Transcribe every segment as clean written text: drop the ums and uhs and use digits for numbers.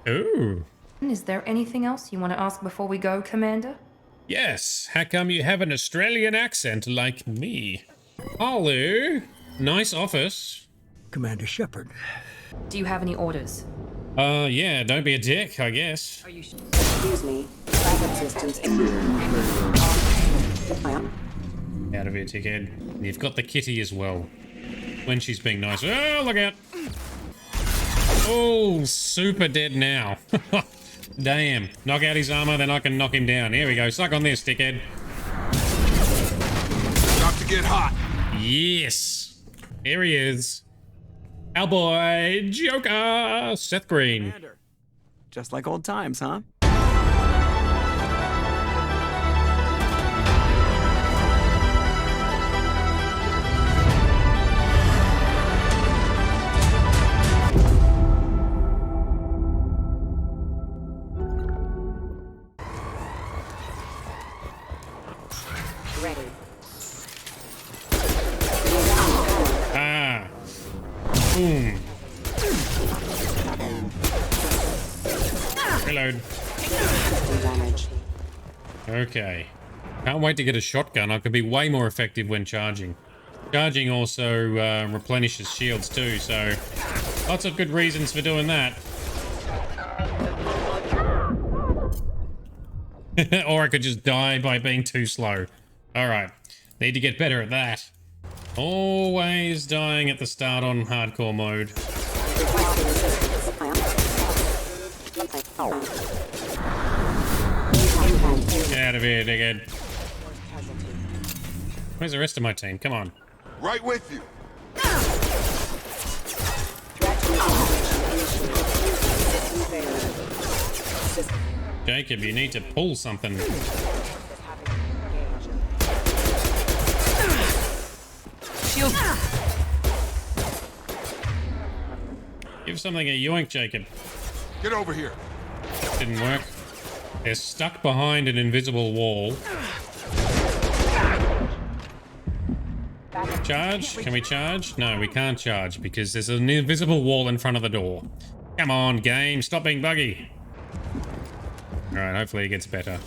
Ooh. Is there anything else you want to ask before we go, Commander? Yes. How come you have an Australian accent like me? Hello. Nice office. Commander Shepard. Do you have any orders? Yeah, don't be a dick, I guess. Are you sure? Excuse me. Private systems. Out of here, dickhead. You've got the kitty as well. When she's being nice. Oh, look out. Oh, super dead now. Damn. Knock out his armor, then I can knock him down. Here we go. Suck on this, dickhead. About to get hot. Yes. Here he is. Our boy, Joker. Seth Green. Commander. Just like old times, huh? Ready. Ah. Boom. Reload. Damage. Okay. Can't wait to get a shotgun. I can be way more effective when charging. Charging also replenishes shields too, so lots of good reasons for doing that. Or I could just die by being too slow. Alright. Need to get better at that. Always dying at the start on hardcore mode. Get out of here, dickhead. Where's the rest of my team? Come on. Right with you. Jacob, you need to pull something. Shield. Give something a yoink, Jacob. Get over here. Didn't work. They're stuck behind an invisible wall. Charge? Can we charge? No, we can't charge because there's an invisible wall in front of the door. Come on, game. Stop being buggy. Alright, hopefully it gets better.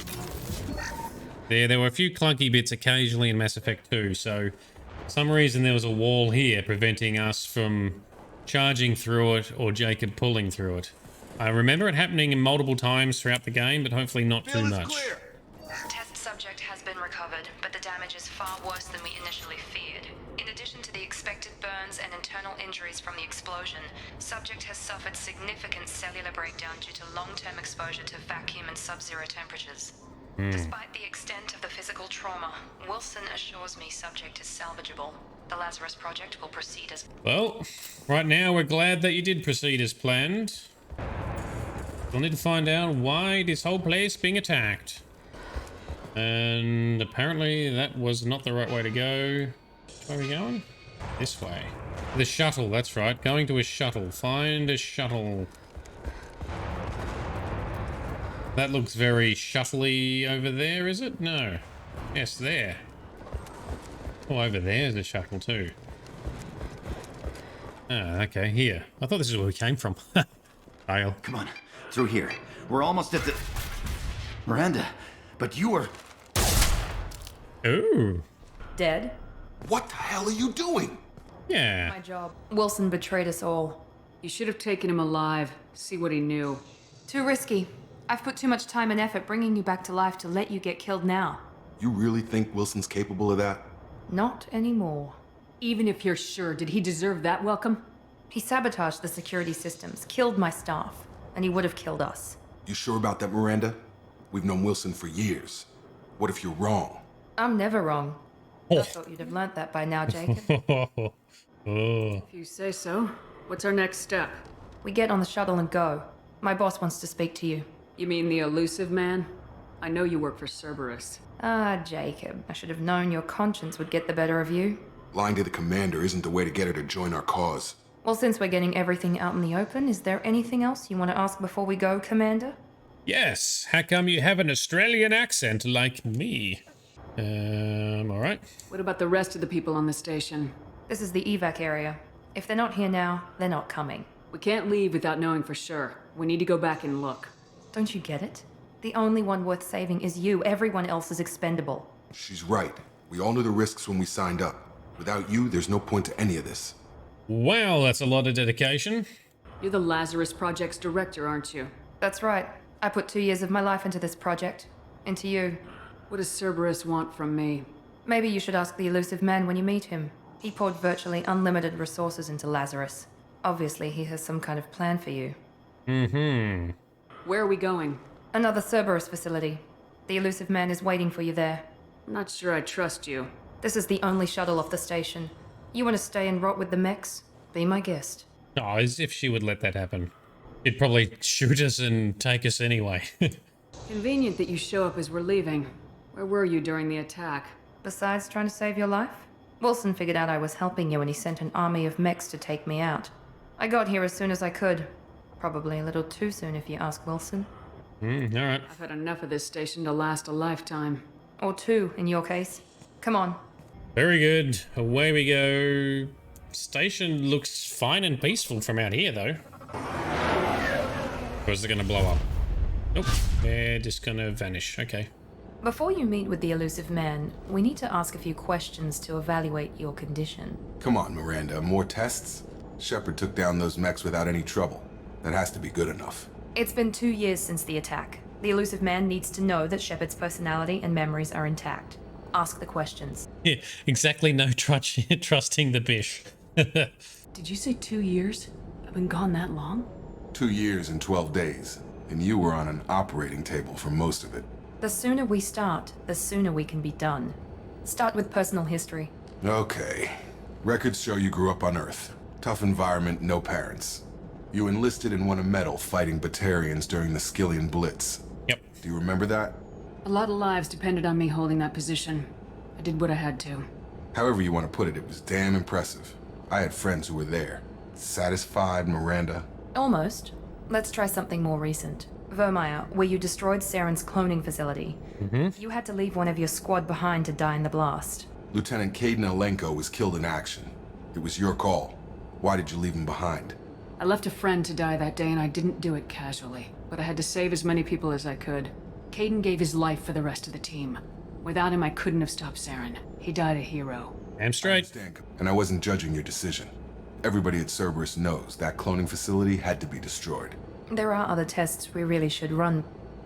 There were a few clunky bits occasionally in Mass Effect 2, so for some reason there was a wall here preventing us from charging through it or Jacob pulling through it. I remember it happening in multiple times throughout the game, but hopefully not too Field is much. clear. Test subject has been recovered, but the damage is far worse than we initially feared. In addition to the expected burns and internal injuries from the explosion, subject has suffered significant cellular breakdown due to long-term exposure to vacuum and sub-zero temperatures. Despite the extent of the physical trauma, Wilson assures me subject is salvageable. The Lazarus Project will proceed as... Well, right now we're glad that you did proceed as planned. We'll need to find out why this whole place being attacked. And apparently that was not the right way to go. Where are we going? This way. The shuttle, that's right. Going to a shuttle. Find a shuttle. That looks very shuttle-y over there, is it? No. Yes, there. Oh, over there's a shuttle too. Ah, okay, here. I thought this is where we came from. Fail. Come on, through here. We're almost at the... Miranda, but you are... Ooh. Dead? What the hell are you doing? Yeah. My job. Wilson betrayed us all. You should have taken him alive. See what he knew. Too risky. I've put too much time and effort bringing you back to life to let you get killed now. You really think Wilson's capable of that? Not anymore. Even if you're sure, did he deserve that welcome? He sabotaged the security systems, killed my staff, and he would have killed us. You sure about that, Miranda? We've known Wilson for years. What if you're wrong? I'm never wrong. I thought you'd have learnt that by now, Jacob. Oh. If you say so. What's our next step? We get on the shuttle and go. My boss wants to speak to you. You mean the Illusive Man? I know you work for Cerberus. Ah, Jacob. I should have known your conscience would get the better of you. Lying to the commander isn't the way to get her to join our cause. Well, since we're getting everything out in the open, is there anything else you want to ask before we go, Commander? Yes. How come you have an Australian accent like me? Alright. What about the rest of the people on the station? This is the evac area. If they're not here now, they're not coming. We can't leave without knowing for sure. We need to go back and look. Don't you get it? The only one worth saving is you. Everyone else is expendable. She's right. We all knew the risks when we signed up. Without you, there's no point to any of this. Well, that's a lot of dedication. You're the Lazarus Project's director, aren't you? That's right. I put 2 years of my life into this project. Into you. What does Cerberus want from me? Maybe you should ask the Illusive Man when you meet him. He poured virtually unlimited resources into Lazarus. Obviously, he has some kind of plan for you. Mm-hmm. Where are we going? Another Cerberus facility. The Illusive Man is waiting for you there. I'm not sure I trust you. This is the only shuttle off the station. You want to stay and rot with the mechs? Be my guest. Oh, as if she would let that happen. She'd probably shoot us and take us anyway. Convenient that you show up as we're leaving. Where were you during the attack? Besides trying to save your life? Wilson figured out I was helping you and he sent an army of mechs to take me out. I got here as soon as I could. Probably a little too soon if you ask Wilson. Alright. I've had enough of this station to last a lifetime. Or two, in your case. Come on. Very good. Away we go. Station looks fine and peaceful from out here, though. Or is it going to blow up? Nope. They're just going to vanish. Okay. Before you meet with the Illusive Man, we need to ask a few questions to evaluate your condition. Come on, Miranda. More tests? Shepard took down those mechs without any trouble. That has to be good enough. It's been 2 years since the attack. The Illusive Man needs to know that Shepard's personality and memories are intact. Ask the questions. Yeah, exactly. No trusting the bish. Did you say 2 years? I've been gone that long? 2 years and 12 days. And you were on an operating table for most of it. The sooner we start, the sooner we can be done. Start with personal history. Okay. Records show you grew up on Earth. Tough environment, no parents. You enlisted and won a medal fighting Batarians during the Skillian Blitz. Yep. Do you remember that? A lot of lives depended on me holding that position. I did what I had to. However you want to put it, it was damn impressive. I had friends who were there. Satisfied, Miranda? Almost. Let's try something more recent. Vermeer, where you destroyed Saren's cloning facility. You had to leave one of your squad behind to die in the blast. Lieutenant Caden Alenko was killed in action. It was your call. Why did you leave him behind? I left a friend to die that day and I didn't do it casually. But I had to save as many people as I could. Caden gave his life for the rest of the team. Without him, I couldn't have stopped Saren. He died a hero. I'm straight. And I wasn't judging your decision. Everybody at Cerberus knows that cloning facility had to be destroyed. There are other tests we really should run.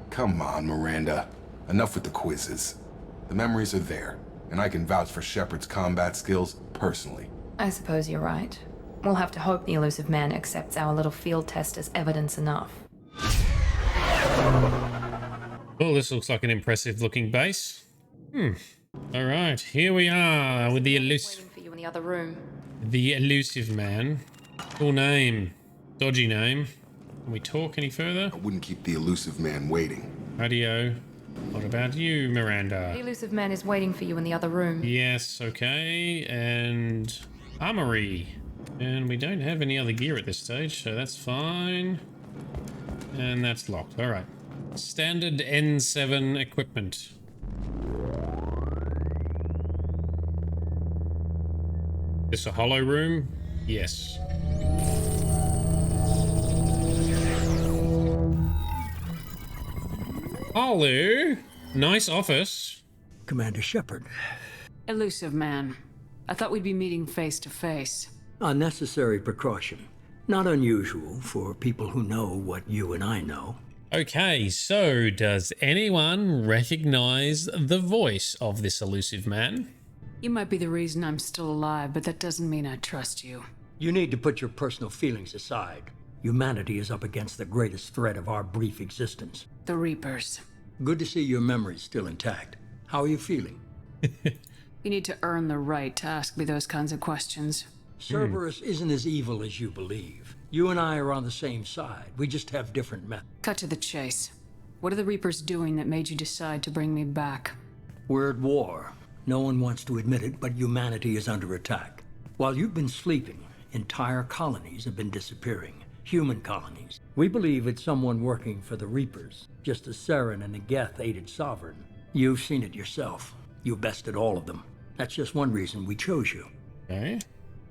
Come on, Miranda. Enough with the quizzes. The memories are there, and I can vouch for Shepard's combat skills personally. I suppose you're right. We'll have to hope the Illusive Man accepts our little field test as evidence enough. Well, this looks like an impressive looking base. Alright, here we are with the Waiting for you in the other room. Illusive Man. Cool name. Dodgy name. Can we talk any further? I wouldn't keep the Illusive Man waiting. Radio. What about you, Miranda? The Illusive Man is waiting for you in the other room. Yes, okay. And armory. And we don't have any other gear at this stage, so that's fine. And that's locked. Alright. Standard N7 equipment. This a hollow room? Yes. Hello. Nice office. Commander Shepard. Illusive Man. I thought we'd be meeting face to face. Unnecessary precaution. Not unusual for people who know what you and I know. Okay, so does anyone recognize the voice of this Illusive Man? You might be the reason I'm still alive, but that doesn't mean I trust you. You need to put your personal feelings aside. Humanity is up against the greatest threat of our brief existence. The Reapers. Good to see your memories still intact. How are you feeling? You need to earn the right to ask me those kinds of questions. Cerberus isn't as evil as you believe. You and I are on the same side. We just have different methods. Cut to the chase. What are the Reapers doing that made you decide to bring me back? We're at war. No one wants to admit it, but humanity is under attack. While you've been sleeping, entire colonies have been disappearing. Human colonies. We believe it's someone working for the Reapers, just as Saren and the Geth aided Sovereign. You've seen it yourself. You bested all of them. That's just one reason we chose you. Okay.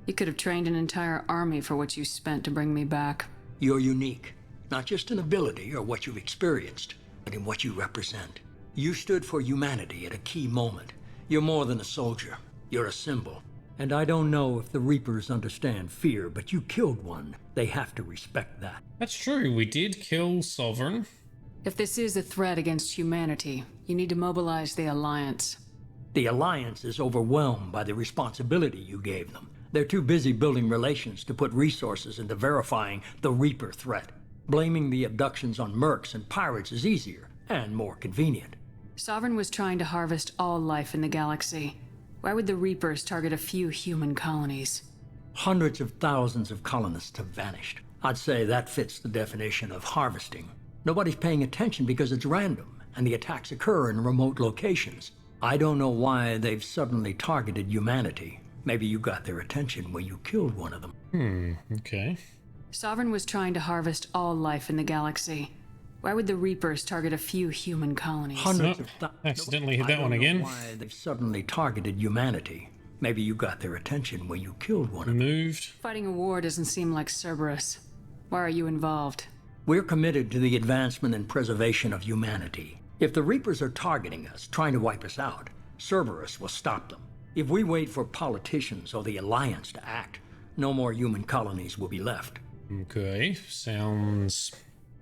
You could have trained an entire army for what you spent to bring me back. You're unique, not just in ability or what you've experienced, but in what you represent. You stood for humanity at a key moment. You're more than a soldier. You're a symbol. And I don't know if the Reapers understand fear, but you killed one. They have to respect that. That's true, we did kill Sovereign. If this is a threat against humanity, you need to mobilize the Alliance. The Alliance is overwhelmed by the responsibility you gave them. They're too busy building relations to put resources into verifying the Reaper threat. Blaming the abductions on mercs and pirates is easier and more convenient. Sovereign was trying to harvest all life in the galaxy. Why would the Reapers target a few human colonies? Hundreds of thousands of colonists have vanished. I'd say that fits the definition of harvesting. Nobody's paying attention because it's random, and the attacks occur in remote locations. I don't know why they've suddenly targeted humanity. Maybe you got their attention when you killed one of them. Okay. Sovereign was trying to harvest all life in the galaxy. Why would the Reapers target a few human colonies? Hundreds Oh, of accidentally hit I that don't one know again. why they've suddenly targeted humanity. Maybe you got their attention when you killed one of them. Moved. Fighting a war doesn't seem like Cerberus. Why are you involved? We're committed to the advancement and preservation of humanity. If the Reapers are targeting us, trying to wipe us out, Cerberus will stop them. If we wait for politicians or the Alliance to act, no more human colonies will be left. Okay, sounds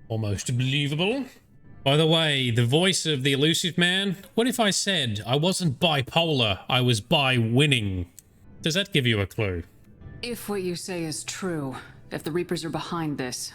almost believable. By the way, the voice of the Illusive Man, what if I said I wasn't bipolar, I was bi-winning? Does that give you a clue? If what you say is true, if the Reapers are behind this,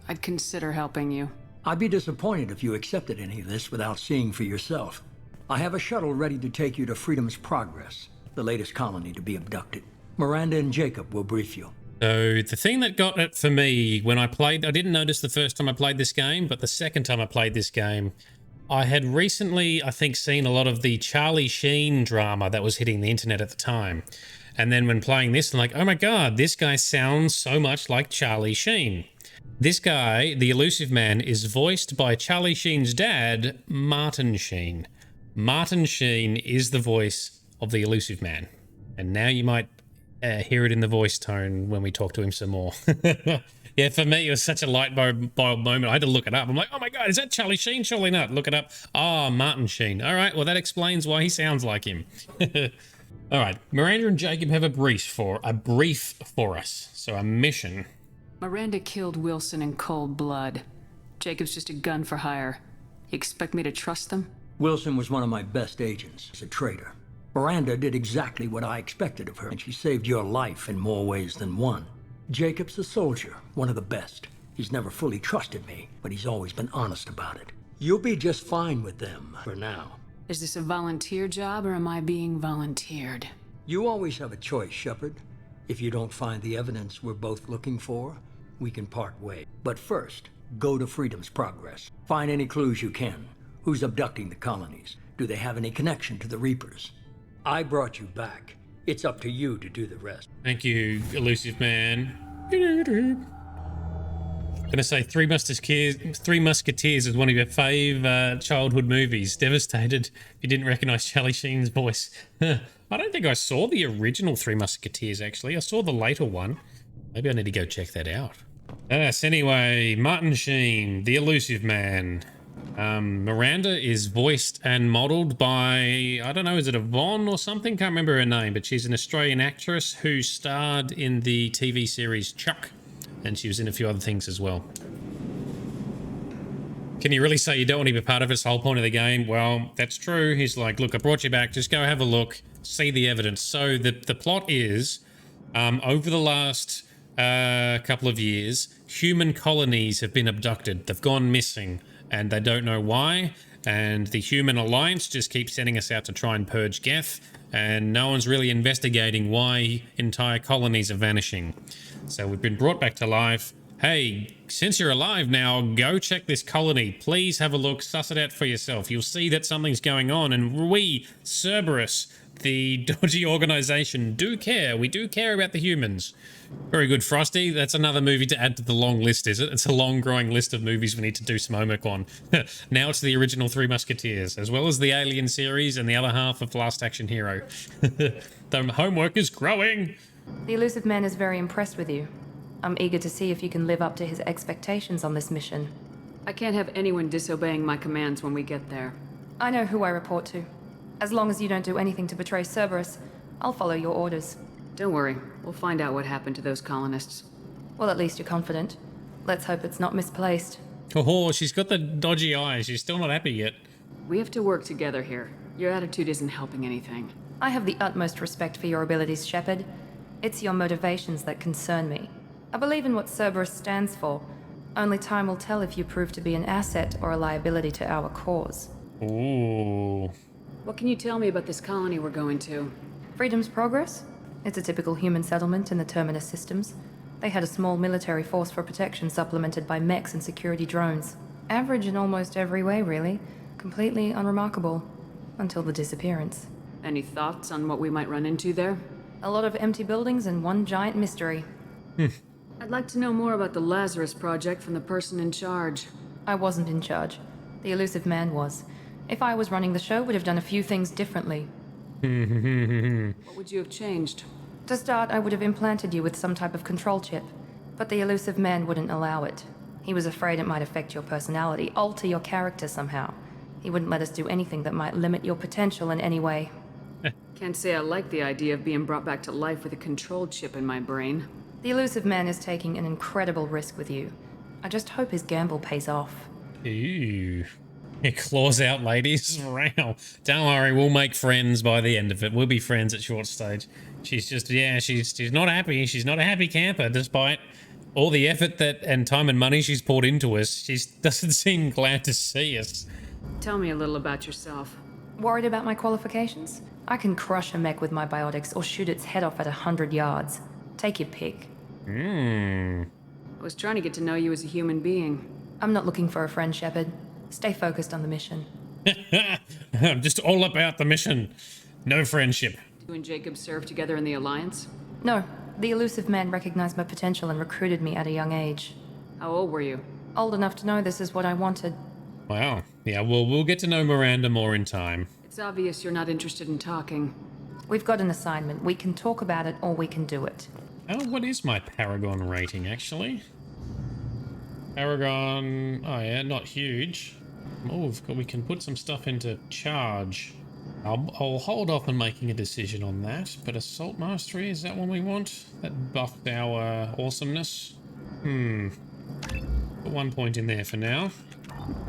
I'd consider helping you. I'd be disappointed if you accepted any of this without seeing for yourself. I have a shuttle ready to take you to Freedom's Progress, the latest colony to be abducted. Miranda and Jacob will brief you. So the thing that got it for me when I played, I didn't notice the first time I played this game, but the second time I played this game, I had recently, I think, seen a lot of the Charlie Sheen drama that was hitting the internet at the time. And then when playing this, I'm like, oh my God, this guy sounds so much like Charlie Sheen. This guy, the Illusive Man, is voiced by Charlie Sheen's dad, Martin Sheen. Martin Sheen is the voice of the Illusive Man. And now you might hear it in the voice tone when we talk to him some more. Yeah, for me, it was such a light bulb moment. I had to look it up. I'm like, oh my God, is that Charlie Sheen? Surely not. Look it up. Ah, Martin Sheen. All right, well, that explains why he sounds like him. All right, Miranda and Jacob have a brief for us. So a mission. Miranda killed Wilson in cold blood. Jacob's just a gun for hire. You expect me to trust them? Wilson was one of my best agents as a traitor. Miranda did exactly what I expected of her, and she saved your life in more ways than one. Jacob's a soldier, one of the best. He's never fully trusted me, but he's always been honest about it. You'll be just fine with them, for now. Is this a volunteer job, or am I being volunteered? You always have a choice, Shepard. If you don't find the evidence we're both looking for, we can part ways. But first, go to Freedom's Progress. Find any clues you can. Who's abducting the colonies? Do they have any connection to the Reapers? I brought you back. It's up to you to do the rest. Thank you, Illusive Man. I'm gonna say Three Musketeers is one of your fave childhood movies. Devastated if you didn't recognize Charlie Sheen's voice. I don't think I saw the original Three Musketeers, actually. I saw the later one. Maybe I need to go check that out. Yes, anyway, Martin Sheen, the Illusive Man. Miranda is voiced and modeled by, I don't know, is it Yvonne or something? Can't remember her name, but she's an Australian actress who starred in the TV series Chuck, and she was in a few other things as well. Can you really say you don't want to be part of it? It's the whole point of the game. Well, that's true. He's like, look, I brought you back. Just go have a look, see the evidence. So the plot is, over the last couple of years, human colonies have been abducted. They've gone missing. And they don't know why, and the Human Alliance just keeps sending us out to try and purge Geth, and no one's really investigating why entire colonies are vanishing. So we've been brought back to life. Hey, since you're alive now, go check this colony. Please have a look, suss it out for yourself. You'll see that something's going on, and we, Cerberus, the dodgy organization, do care. We do care about the humans. Very good, Frosty. That's another movie to add to the long list, is it? It's a long growing list of movies we need to do some homework on. Now it's the original Three Musketeers, as well as the Alien series and the other half of Last Action Hero. The homework is growing. The Illusive Man is very impressed with you. I'm eager to see if you can live up to his expectations on this mission. I can't have anyone disobeying my commands when we get there. I know who I report to. As long as you don't do anything to betray Cerberus, I'll follow your orders. Don't worry, we'll find out what happened to those colonists. Well, at least you're confident. Let's hope it's not misplaced. Oh, she's got the dodgy eyes. She's still not happy yet. We have to work together here. Your attitude isn't helping anything. I have the utmost respect for your abilities, Shepard. It's your motivations that concern me. I believe in what Cerberus stands for. Only time will tell if you prove to be an asset or a liability to our cause. Ooh. What can you tell me about this colony we're going to? Freedom's Progress? It's a typical human settlement in the Terminus systems. They had a small military force for protection supplemented by mechs and security drones. Average in almost every way, really. Completely unremarkable. Until the disappearance. Any thoughts on what we might run into there? A lot of empty buildings and one giant mystery. I'd like to know more about the Lazarus Project from the person in charge. I wasn't in charge. The Illusive Man was. If I was running the show, would have done a few things differently. What would you have changed? To start, I would have implanted you with some type of control chip. But the Illusive Man wouldn't allow it. He was afraid it might affect your personality, alter your character somehow. He wouldn't let us do anything that might limit your potential in any way. Can't say I like the idea of being brought back to life with a control chip in my brain. The Illusive Man is taking an incredible risk with you. I just hope his gamble pays off. Ooh. It claws out, ladies. Wow. Don't worry, we'll make friends by the end of it. We'll be friends at short stage. She's just, yeah, she's not happy. She's not a happy camper, despite all the effort that and time and money she's poured into us. She doesn't seem glad to see us. Tell me a little about yourself. Worried about my qualifications? I can crush a mech with my biotics or shoot its head off at 100 yards. Take your pick. I was trying to get to know you as a human being. I'm not looking for a friend, Shepard. Stay focused on the mission. I'm just all about the mission. No friendship. You and Jacob served together in the Alliance? No, the Illusive Man recognized my potential and recruited me at a young age. How old were you? Old enough to know this is what I wanted. Wow. Yeah, well, we'll get to know Miranda more in time. It's obvious you're not interested in talking. We've got an assignment. We can talk about it or we can do it. Oh, what is my Paragon rating, actually? Paragon... Oh, yeah, not huge. Oh, we can put some stuff into charge. I'll hold off on making a decision on that, but Assault Mastery, is that one we want? That buffed our awesomeness? Put 1 point in there for now.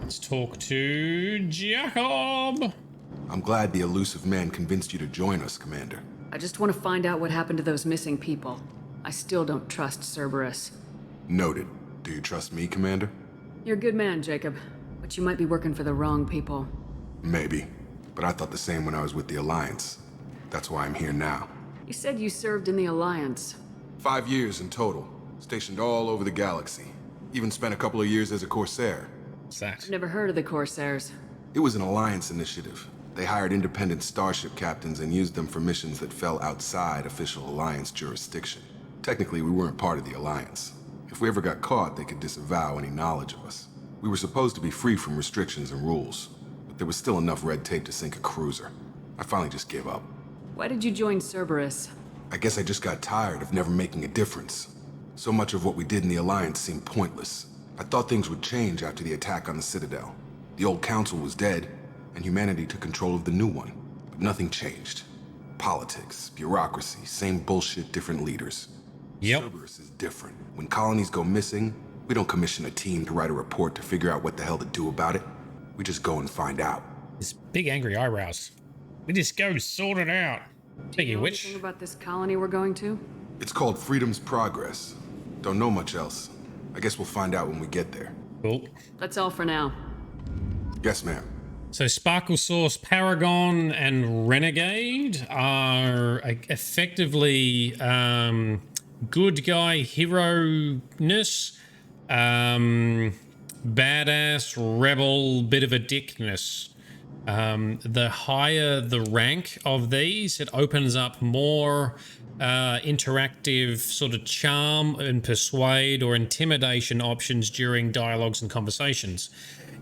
Let's talk to Jacob! I'm glad the Illusive Man convinced you to join us, Commander. I just want to find out what happened to those missing people. I still don't trust Cerberus. Noted. Do you trust me, Commander? You're a good man, Jacob, but you might be working for the wrong people. Maybe. But I thought the same when I was with the Alliance. That's why I'm here now. You said you served in the Alliance. 5 years in total. Stationed all over the galaxy. Even spent a couple of years as a Corsair. What's that? Never heard of the Corsairs. It was an Alliance initiative. They hired independent starship captains and used them for missions that fell outside official Alliance jurisdiction. Technically, we weren't part of the Alliance. If we ever got caught, they could disavow any knowledge of us. We were supposed to be free from restrictions and rules, but there was still enough red tape to sink a cruiser. I finally just gave up. Why did you join Cerberus? I guess I just got tired of never making a difference. So much of what we did in the Alliance seemed pointless. I thought things would change after the attack on the Citadel. The old council was dead, and humanity took control of the new one. But nothing changed. Politics, bureaucracy, same bullshit, different leaders. Yep. Cerberus is different. When colonies go missing, we don't commission a team to write a report to figure out what the hell to do about it. We just go and find out. His big angry eyebrows. We just go sort it out. Speaking of which... Anything about this colony we're going to? It's called Freedom's Progress. Don't know much else. I guess we'll find out when we get there. Cool. That's all for now. Yes, ma'am. So Sparkle Source, Paragon, and Renegade are effectively good guy hero-ness, badass rebel, bit of a dickness. The higher the rank of these, it opens up more interactive sort of charm and persuade or intimidation options during dialogues and conversations.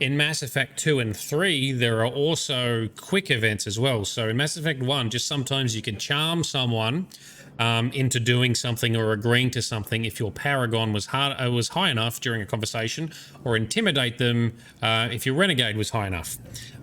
In Mass Effect 2 and 3, there are also quick events as well. So in Mass Effect 1, just sometimes you can charm someone into doing something or agreeing to something if your paragon was high enough during a conversation, or intimidate them if your renegade was high enough.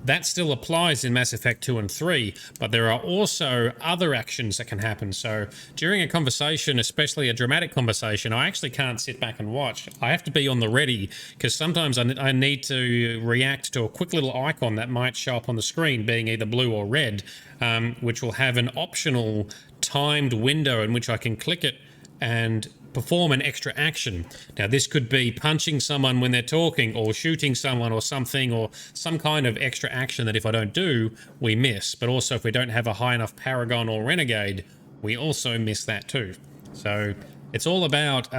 That still applies in Mass Effect 2 and 3, but there are also other actions that can happen. So during a conversation, especially a dramatic conversation, I actually can't sit back and watch. I have to be on the ready, because sometimes I need to react to a quick little icon that might show up on the screen, being either blue or red, which will have an optional timed window in which I can click it and perform an extra action. Now, this could be punching someone when they're talking, or shooting someone or something, or some kind of extra action that if I don't do, we miss. But also, if we don't have a high enough paragon or renegade, we also miss that too. So it's all about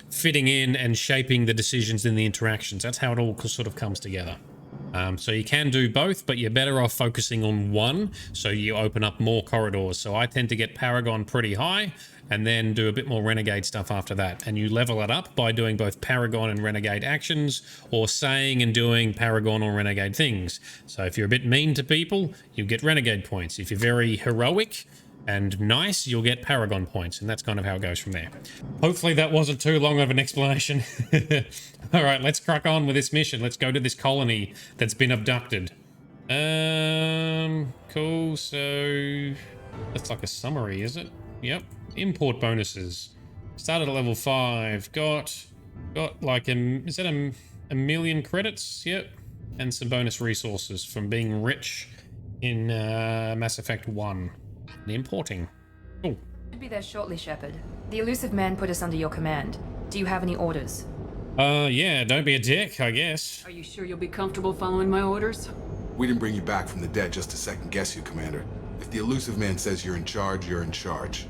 fitting in and shaping the decisions in the interactions. That's how it all sort of comes together. So you can do both, but you're better off focusing on one, so you open up more corridors. So I tend to get Paragon pretty high, and then do a bit more Renegade stuff after that. And you level it up by doing both Paragon and Renegade actions, or saying and doing Paragon or Renegade things. So if you're a bit mean to people, you get Renegade points. If you're very heroic and nice, you'll get Paragon points, and that's kind of how it goes from there. Hopefully that wasn't too long of an explanation. All right, let's crack on with this mission. Let's go to this colony that's been abducted. Cool. So that's like a summary, is it? Yep. Import bonuses. Started at level 5. Got like is that a million credits? Yep. And some bonus resources from being rich in Mass Effect 1. Importing. Cool. Should be there shortly, Shepard. The Illusive Man put us under your command. Do you have any orders? Yeah, don't be a dick, I guess. Are you sure you'll be comfortable following my orders? We didn't bring you back from the dead just to second guess you, Commander. If the Illusive Man says you're in charge, you're in charge.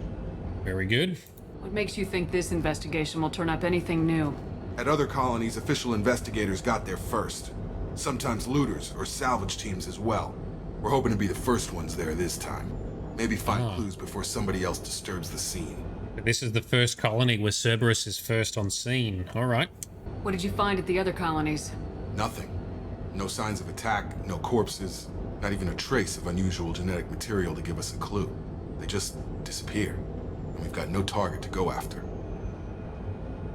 Very good. What makes you think this investigation will turn up anything new? At other colonies, official investigators got there first. Sometimes looters or salvage teams as well. We're hoping to be the first ones there this time. Maybe find clues before somebody else disturbs the scene. This is the first colony where Cerberus is first on scene. All right. What did you find at the other colonies? Nothing. No signs of attack, no corpses, not even a trace of unusual genetic material to give us a clue. They just disappear, and we've got no target to go after.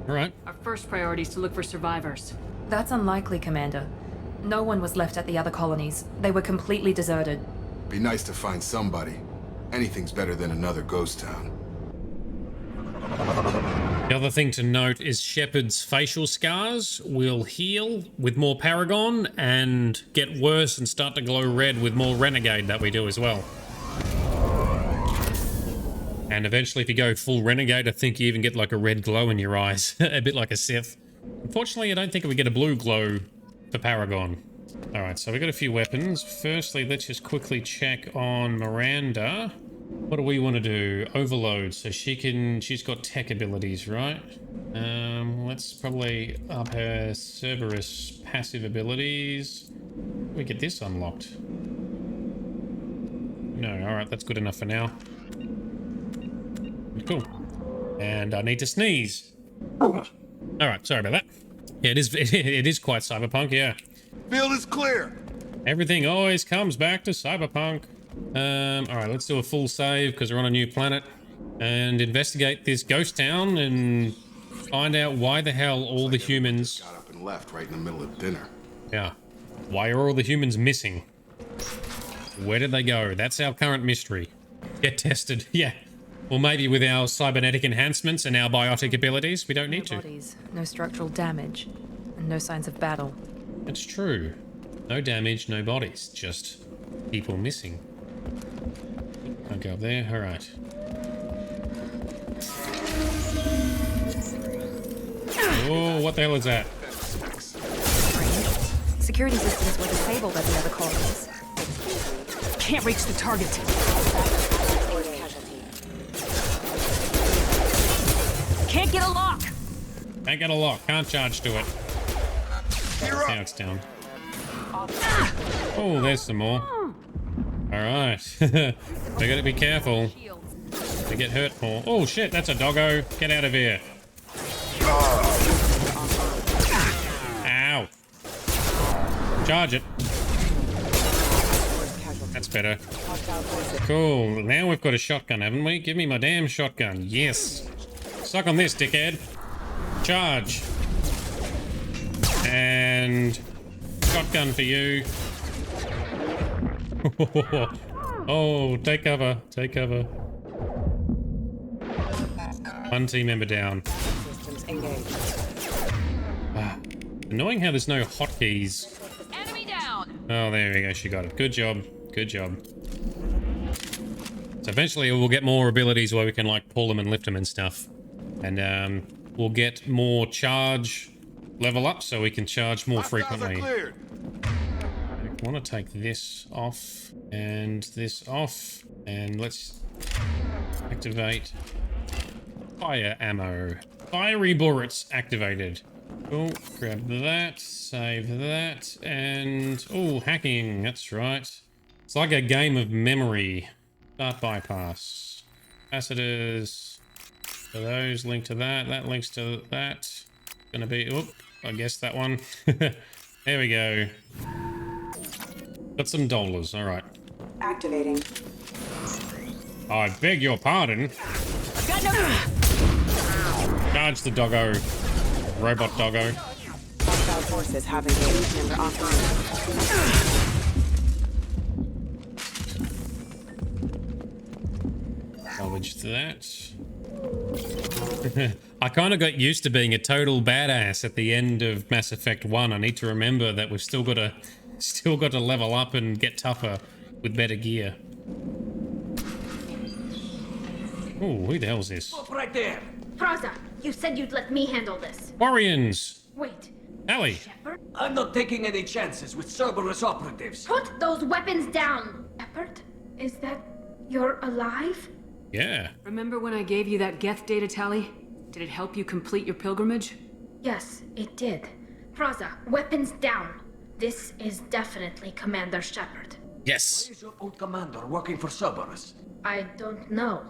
All right. Our first priority is to look for survivors. That's unlikely, Commander. No one was left at the other colonies. They were completely deserted. Be nice to find somebody. Anything's better than another ghost town. The other thing to note is Shepard's facial scars will heal with more Paragon and get worse and start to glow red with more Renegade that we do as well. And eventually, if you go full Renegade, I think you even get like a red glow in your eyes. A bit like a Sith. Unfortunately, I don't think we get a blue glow for Paragon. Alright, so we've got a few weapons. Firstly, let's just quickly check on Miranda. What do we want to do? Overload, so she's got tech abilities, right? Let's probably up her Cerberus passive abilities. We get this unlocked. No, alright, that's good enough for now. Cool. And I need to sneeze. Alright, sorry about that. Yeah, it is quite cyberpunk, yeah. Field is clear! Everything always comes back to cyberpunk. Alright, let's do a full save because we're on a new planet. And investigate this ghost town and find out why the hell all the humans... Got up and left right in the middle of dinner. Yeah. Why are all the humans missing? Where did they go? That's our current mystery. Get tested. Yeah. Or maybe with our cybernetic enhancements and our biotic abilities, we don't need to. Bodies, no structural damage, and no signs of battle. It's true. No damage, no bodies. Just people missing. Don't go up there. All right. Oh, what the hell is that? Security systems were disabled at the other colonies. Can't reach the target. Can't get a lock. Can't get a lock. Can't charge to it. Now it's down. Oh, there's some more. All right. We gotta be careful. They get hurt more. Oh shit, that's a doggo. Get out of here. Ow. Charge it. That's That's better. Cool. Now we've got a shotgun, haven't we? Give me my damn shotgun. Yes. Suck on this, dickhead. Charge. And shotgun for you. Oh, take cover. Take cover. One team member down. Systems engaged. Annoying how there's no hotkeys. Enemy down. Oh, there we go. She got it. Good job. Good job. So eventually we'll get more abilities where we can like pull them and lift them and stuff. And we'll get more charge level up so we can charge more frequently. I want to take this off and this off. And let's activate fire ammo. Fiery bullets activated. Cool. Grab that, save that, and oh, hacking. That's right. It's like a game of memory. Start bypass. Capacitors. So those link to that. That links to that. Gonna be. Oh, I guess that one. There we go. Got some dollars. All right. Activating. I beg your pardon. Charge the doggo. Robot doggo. Hostile forces have engaged and are offline. Salvage that. I kind of got used to being a total badass at the end of Mass Effect 1. I need to remember that we've still got to level up and get tougher with better gear. Oh, who the hell's this? Stop right there! Praza, you said you'd let me handle this. Quarians! Wait. Tali! Shepard? I'm not taking any chances with Cerberus operatives. Put those weapons down! Shepard? Is that... you're alive? Yeah. Remember when I gave you that Geth data, Tali? Did it help you complete your pilgrimage? Yes, it did. Praza, weapons down. This is definitely Commander Shepard. Yes. Why is your old commander working for Cerberus? I don't know.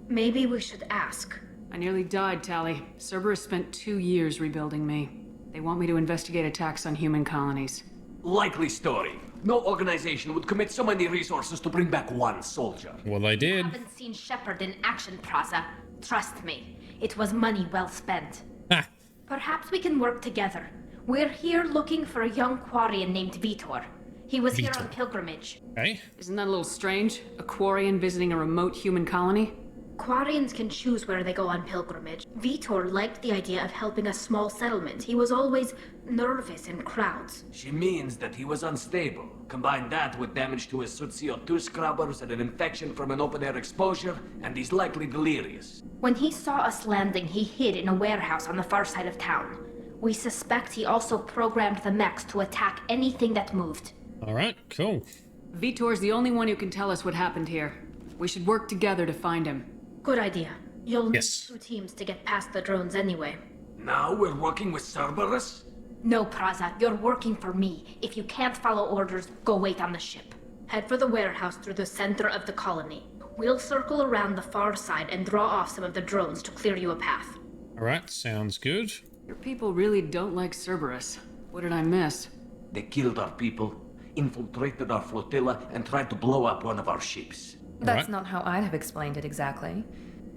Maybe we should ask. I nearly died, Tali. Cerberus spent 2 years rebuilding me. They want me to investigate attacks on human colonies. Likely story. No organization would commit so many resources to bring back one soldier. Well, they did. I haven't seen Shepard in action, Praza. Trust me, it was money well spent. Ha! Perhaps we can work together. We're here looking for a young Quarian named Veetor. He was here on pilgrimage. Okay. Isn't that a little strange? A Quarian visiting a remote human colony? Quarians can choose where they go on pilgrimage. Veetor liked the idea of helping a small settlement. He was always nervous in crowds. She means that he was unstable. Combine that with damage to his suit CO2 scrubbers and an infection from an open-air exposure, and he's likely delirious. When he saw us landing, he hid in a warehouse on the far side of town. We suspect he also programmed the mechs to attack anything that moved. Alright, cool. Veetor's the only one who can tell us what happened here. We should work together to find him. Good idea. You'll need Yes. 2 teams to get past the drones anyway. Now we're working with Cerberus? No, Praza, you're working for me. If you can't follow orders, go wait on the ship. Head for the warehouse through the center of the colony. We'll circle around the far side and draw off some of the drones to clear you a path. Alright, sounds good. Your people really don't like Cerberus. What did I miss? They killed our people, infiltrated our flotilla, and tried to blow up one of our ships. That's Right. not how I'd have explained it exactly.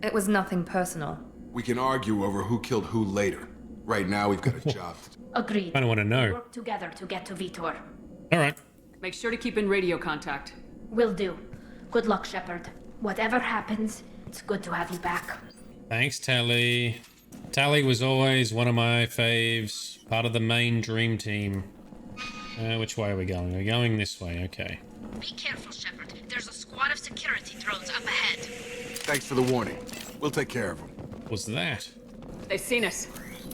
It was nothing personal. We can argue over who killed who later. Right now, we've got a job to do. Agreed. I don't want to know. Work together to get to Veetor. Alright. Make sure to keep in radio contact. Will do. Good luck, Shepard. Whatever happens, it's good to have you back. Thanks, Tali. Tali was always one of my faves. Part of the main dream team. Which way are we going? We're going this way, okay. Be careful, Shepard. There's a squad of security drones up ahead. Thanks for the warning. We'll take care of them. What was that? They've seen us.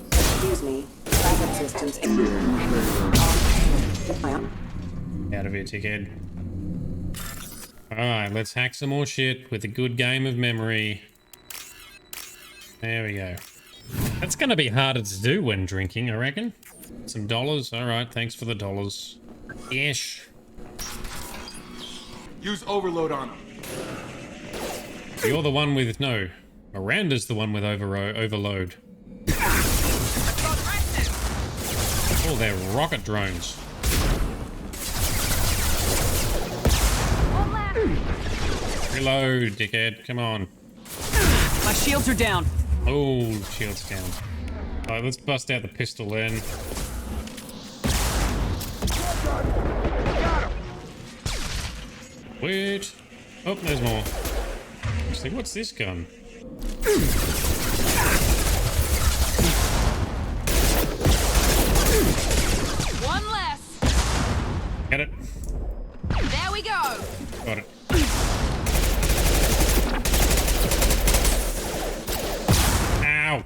Excuse me. Traffic systems Out of here, tickhead. Alright, let's hack some more shit with a good game of memory. There we go. That's gonna be harder to do when drinking, I reckon. Some dollars. Alright, thanks for the dollars. Yes. Use overload on them. You're the one with... No. Miranda's the one with overload. Oh, they're rocket drones. One left. Reload, dickhead. Come on. My shields are down. Oh, shield's down. Alright, let's bust out the pistol then. Wait. Oh, there's more. Actually, what's this gun? One less. Get it? There we go. Got it. Ow!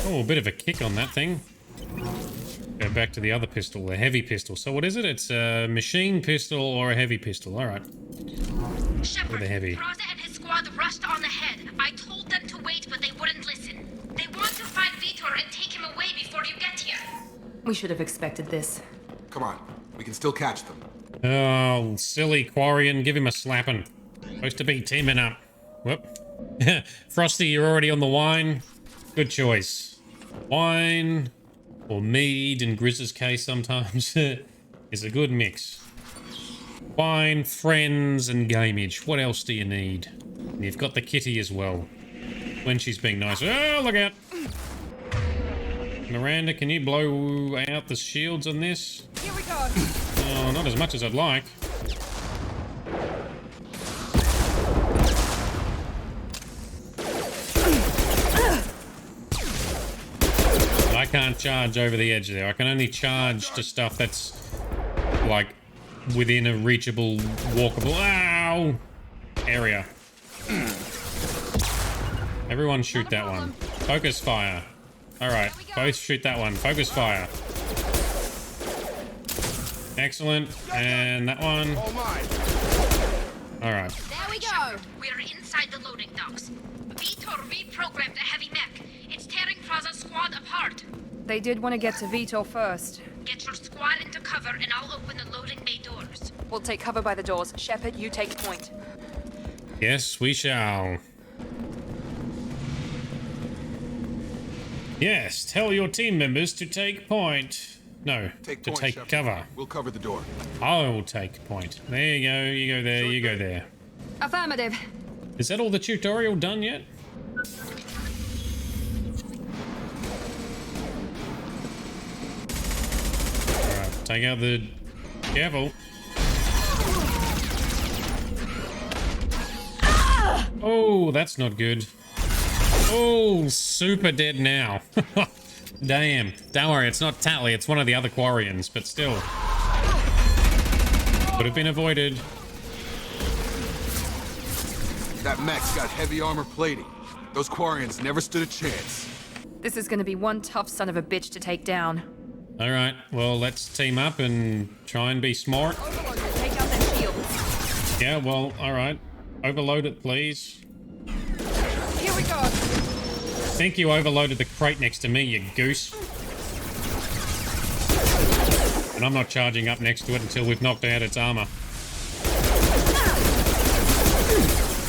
Oh, a bit of a kick on that thing. Go back to the other pistol, the heavy pistol. So what is it? It's a machine pistol or a heavy pistol. All right. Shepard, With a heavy. Raza and his squad rushed on ahead. I told them to wait, but they wouldn't listen. They want to find Veetor and take him away before you get here. We should have expected this. Come on, we can still catch them. Oh, silly Quarian. Give him a slapping. Supposed to be teaming up. Whoop. Frosty, you're already on the wine. Good choice. Wine, or mead in Grizz's case sometimes, is a good mix. Wine, friends, and gameage. What else do you need? And you've got the kitty as well. When she's being nice. Oh, look out! Miranda, can you blow out the shields on this? Here we go. Oh, not as much as I'd like. I can't charge over the edge there. I can only charge to stuff that's, like, within a reachable, walkable, ow, area. Everyone shoot that one. Focus fire. Alright, both shoot that one. Focus fire. Excellent. And that one. Alright. There we go. We're inside the loading docks. Veetor reprogrammed the heavy mech. It's tearing Raza's squad apart. They did want to get to Veetor first. Get your squad into cover and I'll open the loading bay doors. We'll take cover by the doors. Shepard, you take point. Yes, we shall. Yes, tell your team members to take point. No, Take to point, take Shepard. cover. We'll cover the door. I will take point. There you go, you go there, you go there. Affirmative. Is that all the tutorial done yet? Alright, take out the... Careful. Oh, that's not good. Oh, super dead now. Damn. Don't worry, it's not Tali, it's one of the other Quarians, but still. Could have been avoided. That mech's got heavy armor plating. Those Quarians never stood a chance. This is going to be one tough son of a bitch to take down. Alright, well, let's team up and try and be smart. Overlord will take out their shields. Yeah, well, alright. Overload it, please. Here we go. I think you overloaded the crate next to me, you goose. And I'm not charging up next to it until we've knocked out its armor.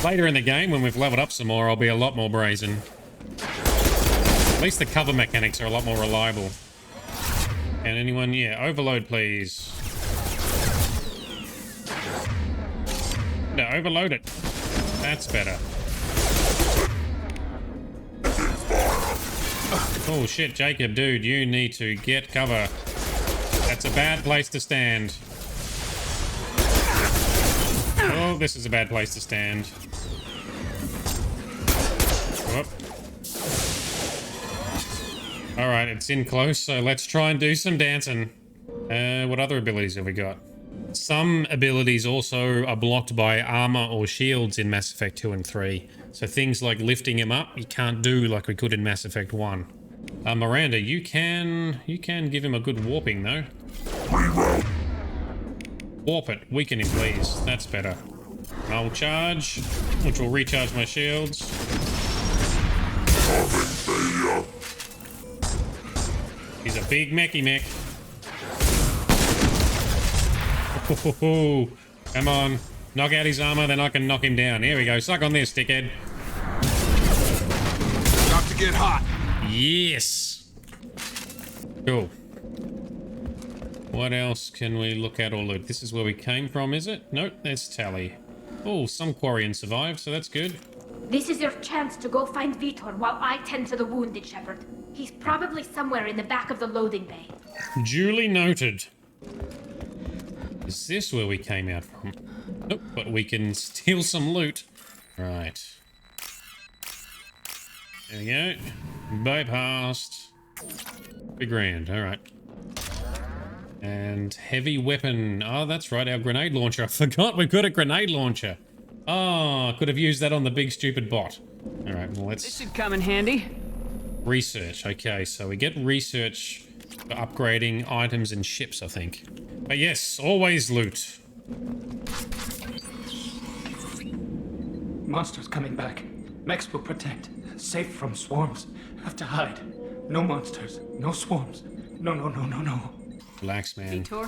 Later in the game, when we've leveled up some more, I'll be a lot more brazen. At least the cover mechanics are a lot more reliable. Can anyone? Yeah, overload, please. No, overload it. That's better. Oh shit, Jacob, dude, you need to get cover. That's a bad place to stand. Oh, this is a bad place to stand. Whoop. Alright, it's in close, so let's try and do some dancing. What other abilities have we got? Some abilities also are blocked by armor or shields in Mass Effect 2 and 3. So things like lifting him up, you can't do like we could in Mass Effect 1. Miranda, you can give him a good warping though. Warp it, weaken him please, that's better. I'll charge, which will recharge my shields. He's a big mechy mech. Oh, come on. Knock out his armor, then I can knock him down. Here we go. Suck on this, dickhead. About to get hot. Yes. Cool. What else can we look at or loot? This is where we came from, is it? Nope, there's Tali. Oh, some Quarians survived, so that's good. This is your chance to go find Veetor while I tend to the wounded, Shepard. He's probably somewhere in the back of the loading bay. Duly noted. Is this where we came out from? Nope, but we can steal some loot. Right. There we go. Bypassed. Big grand, alright. And heavy weapon. Oh, that's right, our grenade launcher. I forgot we've got a grenade launcher. Oh, I could have used that on the big stupid bot. Alright, well let's... This should come in handy. Research, okay, so we get research for upgrading items and ships, I think. But yes, always loot. Monsters coming back. Mechs will protect. Safe from swarms. Have to hide. No monsters. No swarms. No. Relax, man. Veetor?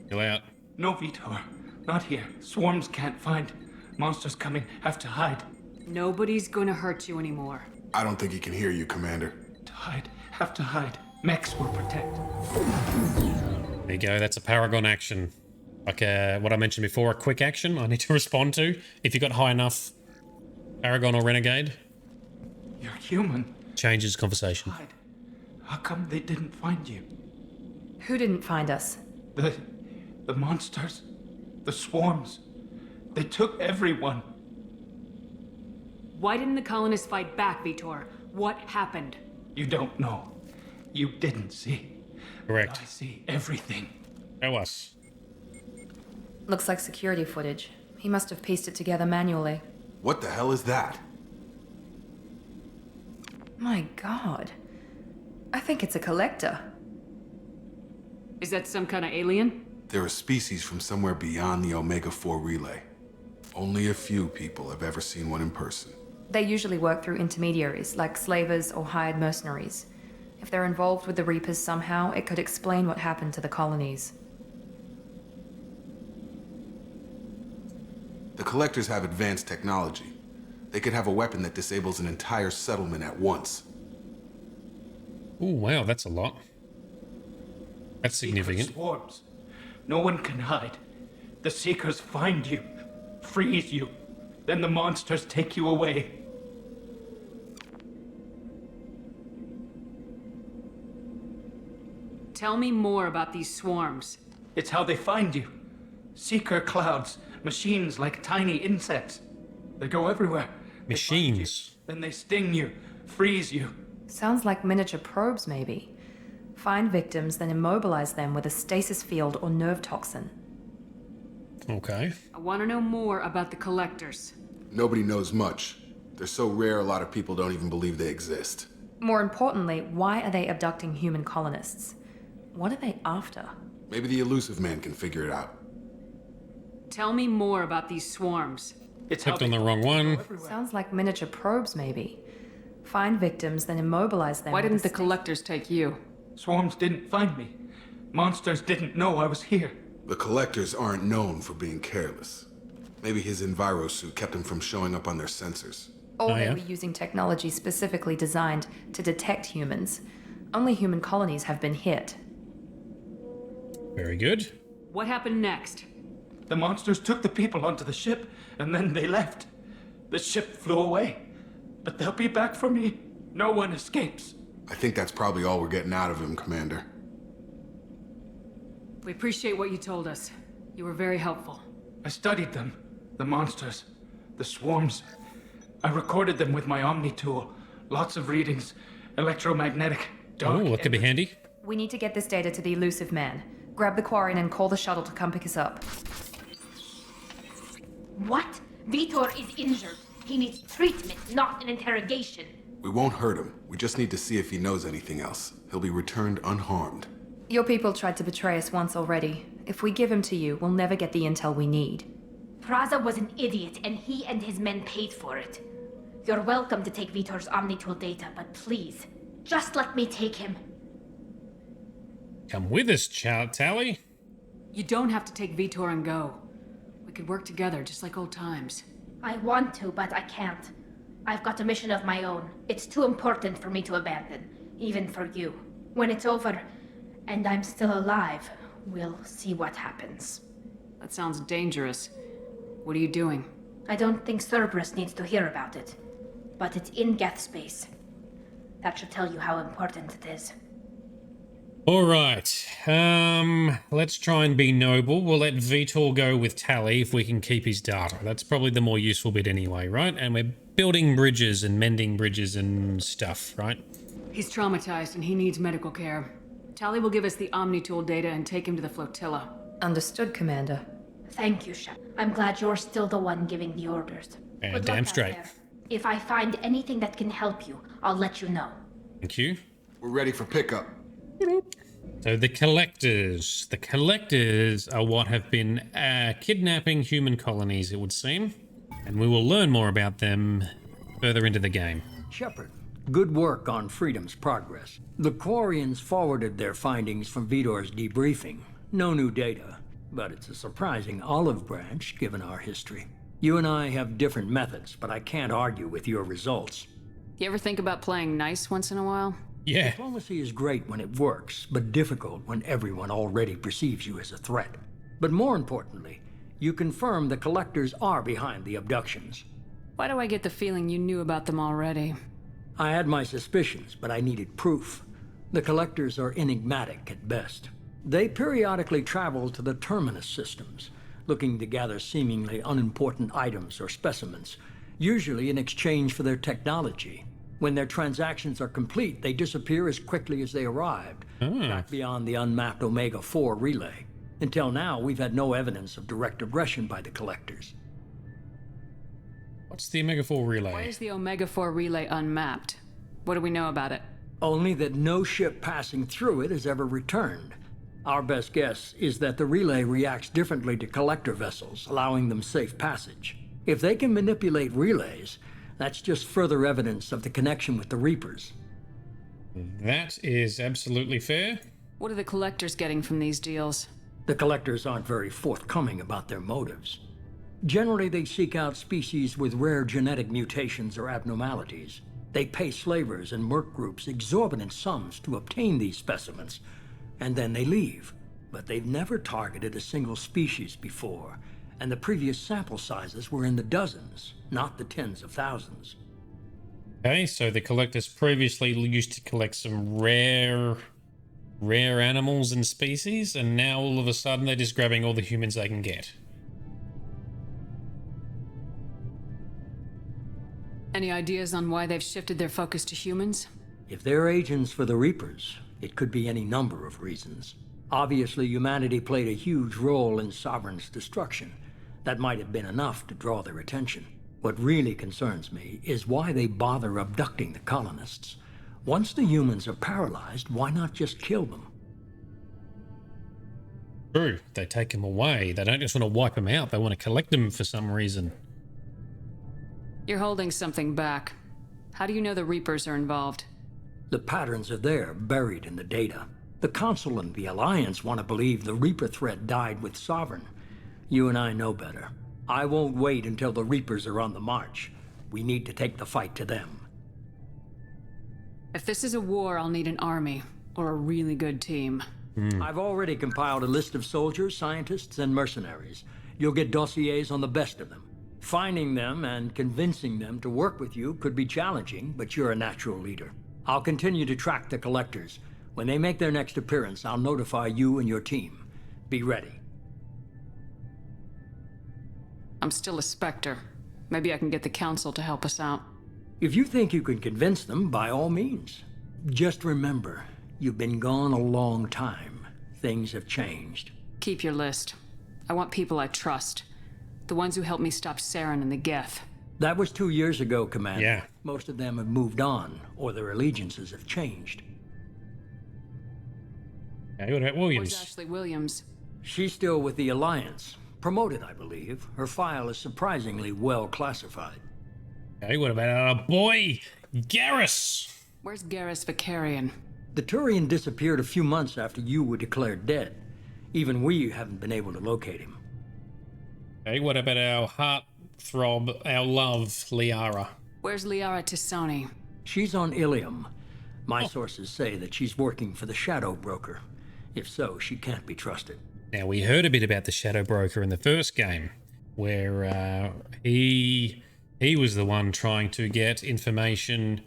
Chill out. No Veetor. Not here. Swarms can't find. Monsters coming. Have to hide. Nobody's gonna hurt you anymore. I don't think he can hear you, Commander. To hide. Have to hide. Mechs will protect. There you go, that's a Paragon action. Like what I mentioned before, a quick action I need to respond to if you got high enough Paragon or Renegade. You're human. Changes conversation. Hide. How come they didn't find you? Who didn't find us? The monsters. The swarms. They took everyone. Why didn't the colonists fight back, Veetor? What happened? You don't know. You didn't see. Correct. I see everything. Show us. Looks like security footage. He must have pieced it together manually. What the hell is that? My god. I think it's a collector. Is that some kind of alien? They're a species from somewhere beyond the Omega-4 relay. Only a few people have ever seen one in person. They usually work through intermediaries, like slavers or hired mercenaries. If they're involved with the Reapers somehow, it could explain what happened to the colonies. The Collectors have advanced technology. They could have a weapon that disables an entire settlement at once. Oh wow, that's a lot. That's significant. Swarms. No one can hide. The Seekers find you, freeze you, then the monsters take you away. Tell me more about these swarms. It's how they find you. Seeker clouds, machines like tiny insects. They go everywhere. Machines. Then they sting you, freeze you. Sounds like miniature probes, maybe. Find victims, then immobilize them with a stasis field or nerve toxin. Okay. I want to know more about the collectors. Nobody knows much. They're so rare, a lot of people don't even believe they exist. More importantly, why are they abducting human colonists? What are they after? Maybe the Illusive Man can figure it out. Tell me more about these swarms. It's Clicked on the wrong one. Sounds like miniature probes, maybe. Find victims, then immobilize them. Why didn't the collectors take you? Swarms didn't find me. Monsters didn't know I was here. The Collectors aren't known for being careless. Maybe his envirosuit kept him from showing up on their sensors. Or Oh, they yeah? were using technology specifically designed to detect humans. Only human colonies have been hit. Very good. What happened next? The monsters took the people onto the ship, and then they left. The ship flew away. But they'll be back for me. No one escapes. I think that's probably all we're getting out of him, Commander. We appreciate what you told us. You were very helpful. I studied them. The monsters. The swarms. I recorded them with my Omni tool. Lots of readings. Electromagnetic. Oh, Dark. that could be handy. We need to get this data to the Illusive Man. Grab the Quarian and call the shuttle to come pick us up. What? Veetor is injured. He needs treatment, not an interrogation. We won't hurt him. We just need to see if he knows anything else. He'll be returned unharmed. Your people tried to betray us once already. If we give him to you, we'll never get the intel we need. Praza was an idiot, and he and his men paid for it. You're welcome to take Veetor's Omnitool data, but please, just let me take him. Come with us, Tali. You don't have to take Veetor and go. We could work together, just like old times. I want to, but I can't. I've got a mission of my own. It's too important for me to abandon, even for you. When it's over, and I'm still alive, We'll see what happens. That sounds dangerous. What are you doing? I don't think Cerberus needs to hear about it, but it's in Geth space. That should tell you how important it is. All right. Let's try and be noble. We'll let Veetor go with Tali if we can keep his data. That's probably the more useful bit anyway, right? And we're building bridges and mending bridges and stuff, right? He's traumatized and he needs medical care. Tali will give us the Omni-tool data and take him to the flotilla. Understood, Commander. Thank you, Shep. I'm glad you're still the one giving the orders. And Good damn luck out straight. there. If I find anything that can help you, I'll let you know. Thank you. We're ready for pickup. So the collectors. The collectors are what have been kidnapping human colonies, it would seem. And we will learn more about them further into the game. Shepard, good work on Freedom's progress. The Quarians forwarded their findings from Veetor's debriefing. No new data, but it's a surprising olive branch given our history. You and I have different methods, but I can't argue with your results. You ever think about playing nice once in a while? Yeah. Diplomacy is great when it works, but difficult when everyone already perceives you as a threat. But more importantly, you confirm the collectors are behind the abductions. Why do I get the feeling you knew about them already? I had my suspicions, but I needed proof. The collectors are enigmatic at best. They periodically travel to the terminus systems, looking to gather seemingly unimportant items or specimens, usually in exchange for their technology. When their transactions are complete, they disappear as quickly as they arrived, back beyond the unmapped Omega-4 relay. Until now, we've had no evidence of direct aggression by the collectors. What's the Omega-4 relay? Why is the Omega-4 relay unmapped? What do we know about it? Only that no ship passing through it has ever returned. Our best guess is that the relay reacts differently to collector vessels, allowing them safe passage. If they can manipulate relays, that's just further evidence of the connection with the Reapers. That is absolutely fair. What are the collectors getting from these deals? The collectors aren't very forthcoming about their motives. Generally, they seek out species with rare genetic mutations or abnormalities. They pay slavers and merc groups exorbitant sums to obtain these specimens, and then they leave. But they've never targeted a single species before, and the previous sample sizes were in the dozens, not the tens of thousands. Okay, so the collectors previously used to collect some rare animals and species, and now all of a sudden they're just grabbing all the humans they can get. Any ideas on why they've shifted their focus to humans? If they're agents for the Reapers, it could be any number of reasons. Obviously, humanity played a huge role in Sovereign's destruction. That might have been enough to draw their attention. What really concerns me is why they bother abducting the colonists. Once the humans are paralyzed, why not just kill them? True, they take them away. They don't just want to wipe them out, they want to collect them for some reason. You're holding something back. How do you know the Reapers are involved? The patterns are there, buried in the data. The Council and the Alliance want to believe the Reaper threat died with Sovereign. You and I know better. I won't wait until the Reapers are on the march. We need to take the fight to them. If this is a war, I'll need an army, or a really good team. I've already compiled a list of soldiers, scientists, and mercenaries. You'll get dossiers on the best of them. Finding them and convincing them to work with you could be challenging, but you're a natural leader. I'll continue to track the collectors. When they make their next appearance, I'll notify you and your team. Be ready. I'm still a Spectre. Maybe I can get the Council to help us out. If you think you can convince them, by all means. Just remember, you've been gone a long time. Things have changed. Keep your list. I want people I trust. The ones who helped me stop Saren and the Geth. That was 2 years ago, Commander. Yeah. Most of them have moved on, or their allegiances have changed. Okay, what about Williams? Where's Ashley Williams? She's still with the Alliance. Promoted, I believe. Her file is surprisingly well classified. Okay, what about our boy, Garrus? Where's Garrus Vicarian? The Turian disappeared a few months after you were declared dead. Even we haven't been able to locate him. Okay, what about our heartthrob, our love, Liara? Where's Liara Tisani? She's on Ilium. My sources say that she's working for the Shadow Broker. If so, she can't be trusted. Now, we heard a bit about the Shadow Broker in the first game, where he was the one trying to get information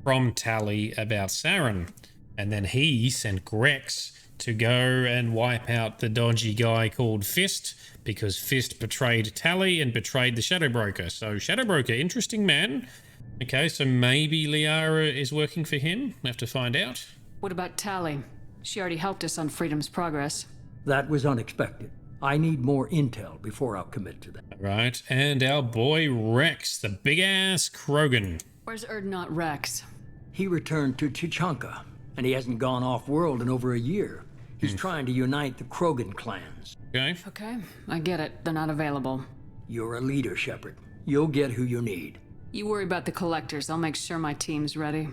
from Tali about Saren, and then he sent Grex to go and wipe out the dodgy guy called Fist, because Fist betrayed Tali and betrayed the Shadow Broker. So Shadow Broker, interesting man. Okay, so maybe Liara is working for him. We'll have to find out. What about Tali? She already helped us on Freedom's Progress. That was unexpected. I need more intel before I'll commit to that. Right, and our boy Rex, the big-ass Krogan. Where's Erdnot Rex? He returned to Chichanka, and he hasn't gone off-world in over a year. He's trying to unite the Krogan clans. Okay. Okay, I get it. They're not available. You're a leader, Shepard. You'll get who you need. You worry about the collectors. I'll make sure my team's ready.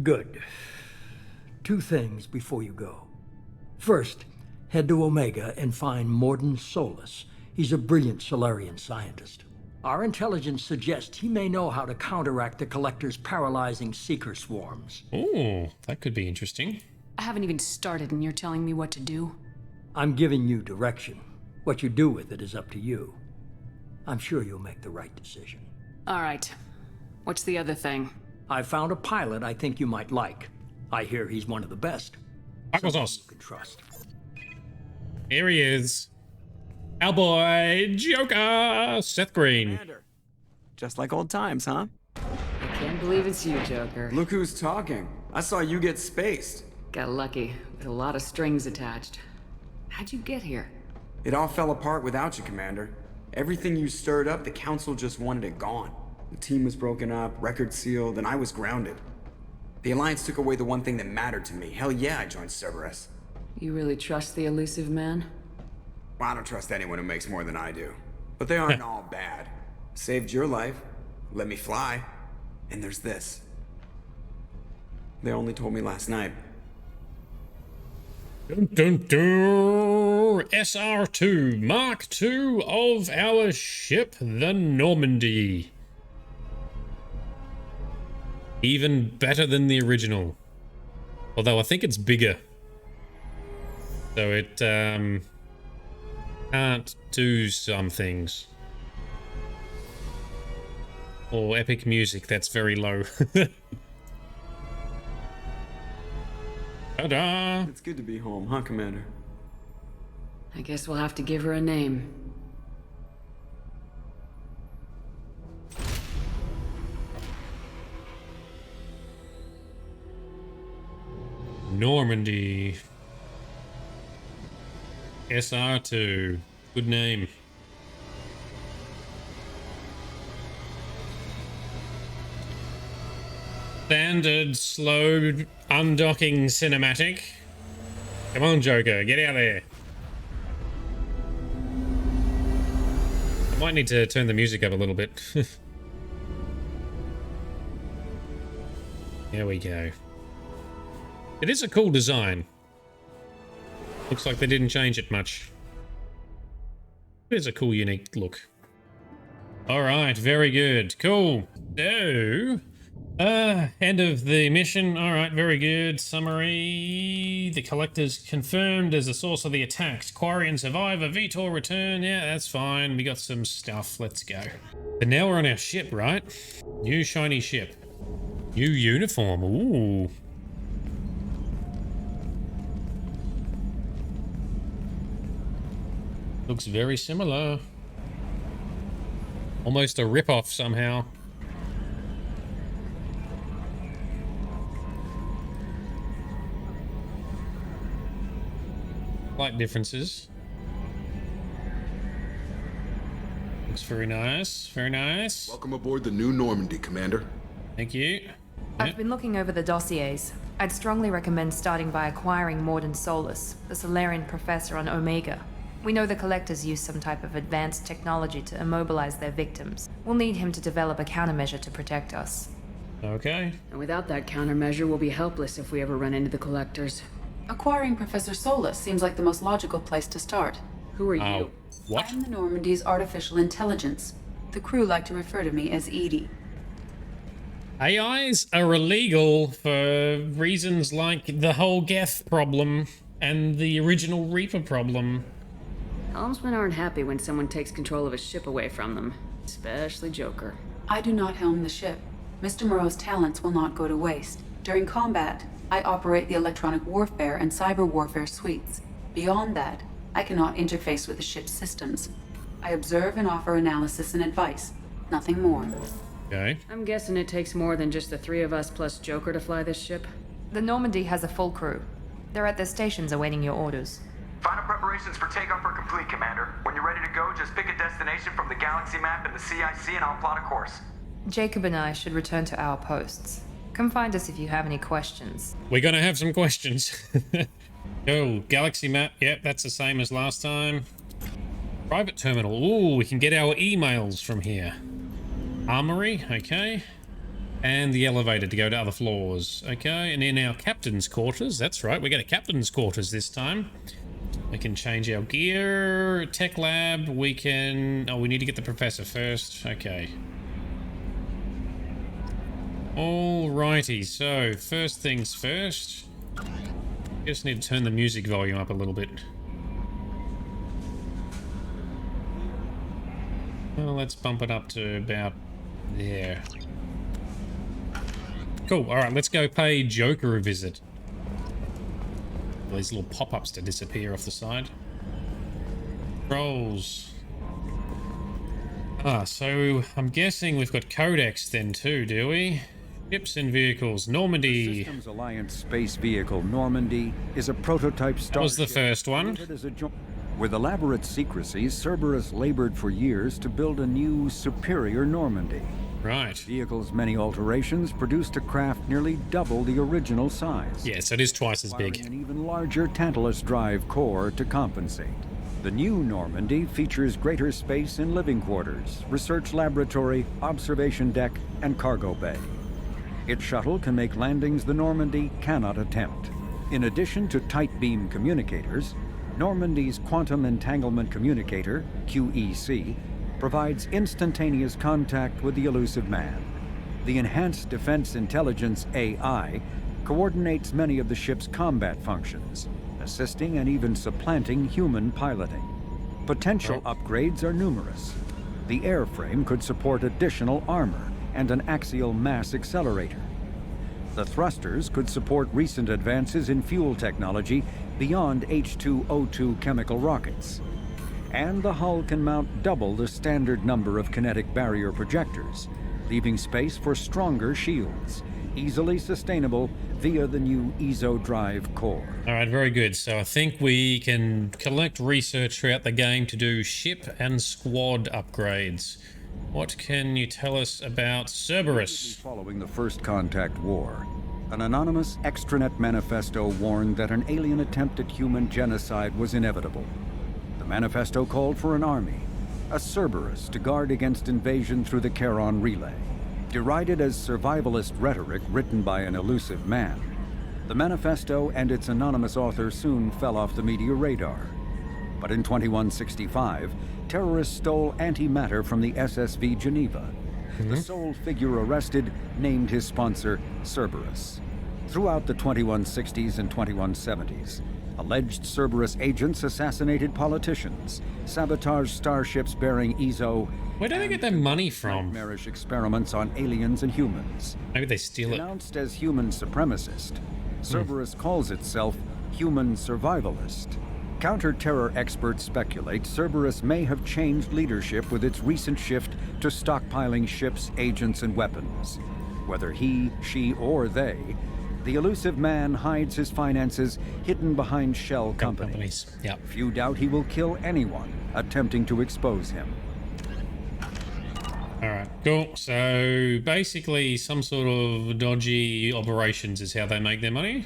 Good. 2 things before you go. First, head to Omega and find Mordin Solus. He's a brilliant Solarian scientist. Our intelligence suggests he may know how to counteract the Collector's paralyzing seeker swarms. Oh, that could be interesting. I haven't even started and you're telling me what to do? I'm giving you direction. What you do with it is up to you. I'm sure you'll make the right decision. All right. What's the other thing? I found a pilot I think you might like. I hear he's one of the best. Someone you can trust. Here he is. Our boy, Joker! Seth Green. Commander. Just like old times, huh? I can't believe it's you, Joker. Look who's talking. I saw you get spaced. Got lucky, with a lot of strings attached. How'd you get here? It all fell apart without you, Commander. Everything you stirred up, the Council just wanted it gone. The team was broken up, record sealed, and I was grounded. The Alliance took away the one thing that mattered to me. Hell yeah, I joined Cerberus. You really trust the Illusive Man? Well, I don't trust anyone who makes more than I do. But they aren't all bad. Saved your life, let me fly, and there's this. They only told me last night. Dun, dun, dun. SR2, Mark II of our ship, the Normandy. Even better than the original. Although I think it's bigger. So it can't do some things. Or epic music, that's very low. Ta-da! It's good to be home, huh, Commander? I guess we'll have to give her a name. Normandy. SR2. Good name. Standard slow undocking cinematic. Come on, Joker, get out there. I might need to turn the music up a little bit. There we go. It is a cool design. Looks like they didn't change it much. It is a cool, unique look. Alright, very good. Cool. So, end of the mission. Alright, very good. Summary. The Collector's confirmed as the source of the attacks. Quarian survivor, Veetor return. Yeah, that's fine. We got some stuff. Let's go. But now we're on our ship, right? New shiny ship. New uniform. Ooh. Looks very similar. Almost a rip-off somehow. Slight differences. Looks very nice. Very nice. Welcome aboard the new Normandy, Commander. Thank you. I've been looking over the dossiers. I'd strongly recommend starting by acquiring Mordin Solus, the Solarian professor on Omega. We know the Collectors use some type of advanced technology to immobilize their victims. We'll need him to develop a countermeasure to protect us. Okay. And without that countermeasure, we'll be helpless if we ever run into the Collectors. Acquiring Professor Solus seems like the most logical place to start. Who are you? What? I'm the Normandy's artificial intelligence. The crew like to refer to me as Edie. AIs are illegal for reasons like the whole Geth problem and the original Reaper problem. Helmsmen aren't happy when someone takes control of a ship away from them, especially Joker. I do not helm the ship. Mr. Moreau's talents will not go to waste. During combat, I operate the electronic warfare and cyber warfare suites. Beyond that, I cannot interface with the ship's systems. I observe and offer analysis and advice. Nothing more. Okay. I'm guessing it takes more than just the three of us plus Joker to fly this ship. The Normandy has a full crew. They're at their stations awaiting your orders. Final preparations for takeoff are complete, Commander. When you're ready to go, just pick a destination from the galaxy map and the CIC and I'll plot a course. Jacob and I should return to our posts. Come find us if you have any questions. We're gonna have some questions. Oh, galaxy map. Yep, that's the same as last time. Private terminal. Ooh, we can get our emails from here. Armory, okay. And the elevator to go to other floors. Okay, and in our captain's quarters. That's right, we get a captain's quarters this time. We can change our gear. Tech lab, we can... Oh, we need to get the professor first. Okay. Alrighty, so first things first. Just need to turn the music volume up a little bit. Well, let's bump it up to about there. Cool, alright, let's go pay Joker a visit. These little pop-ups to disappear off the side. Rolls. Ah, so I'm guessing we've got codex then too, do we? Ships and vehicles. Normandy. The Systems Alliance space vehicle Normandy is a prototype starship. That was the first one. With elaborate secrecy, Cerberus labored for years to build a new, superior Normandy. Right. The vehicle's many alterations produced a craft nearly double the original size. Yes, it is twice as big. An even larger Tantalus drive core to compensate. The new Normandy features greater space in living quarters, research laboratory, observation deck, and cargo bay. Its shuttle can make landings the Normandy cannot attempt. In addition to tight beam communicators, Normandy's Quantum Entanglement Communicator, QEC, provides instantaneous contact with the Illusive Man. The Enhanced Defense Intelligence AI coordinates many of the ship's combat functions, assisting and even supplanting human piloting. Potential upgrades are numerous. The airframe could support additional armor and an axial mass accelerator. The thrusters could support recent advances in fuel technology beyond H2O2 chemical rockets. And the hull can mount double the standard number of kinetic barrier projectors, leaving space for stronger shields, easily sustainable via the new EZO drive core. All right, very good. So I think we can collect research throughout the game to do ship and squad upgrades. What can you tell us about Cerberus? Following the First Contact War, an anonymous extranet manifesto warned that an alien attempt at human genocide was inevitable. The manifesto called for an army, a Cerberus, to guard against invasion through the Charon Relay. Derided as survivalist rhetoric written by an Illusive Man, the manifesto and its anonymous author soon fell off the media radar. But in 2165, terrorists stole antimatter from the SSV Geneva. The sole figure arrested named his sponsor Cerberus. Throughout the 2160s and 2170s, alleged Cerberus agents assassinated politicians, sabotaged starships bearing EZO. Where do they get their money from? Nightmarish experiments on aliens and humans. Maybe they steal it. Announced as human supremacist, Cerberus calls itself human survivalist. Counter-terror experts speculate Cerberus may have changed leadership with its recent shift to stockpiling ships, agents, and weapons. Whether he, she, or they, the Illusive Man hides his finances hidden behind shell companies. Yep. Few doubt he will kill anyone attempting to expose him. Alright, cool. So basically some sort of dodgy operations is how they make their money.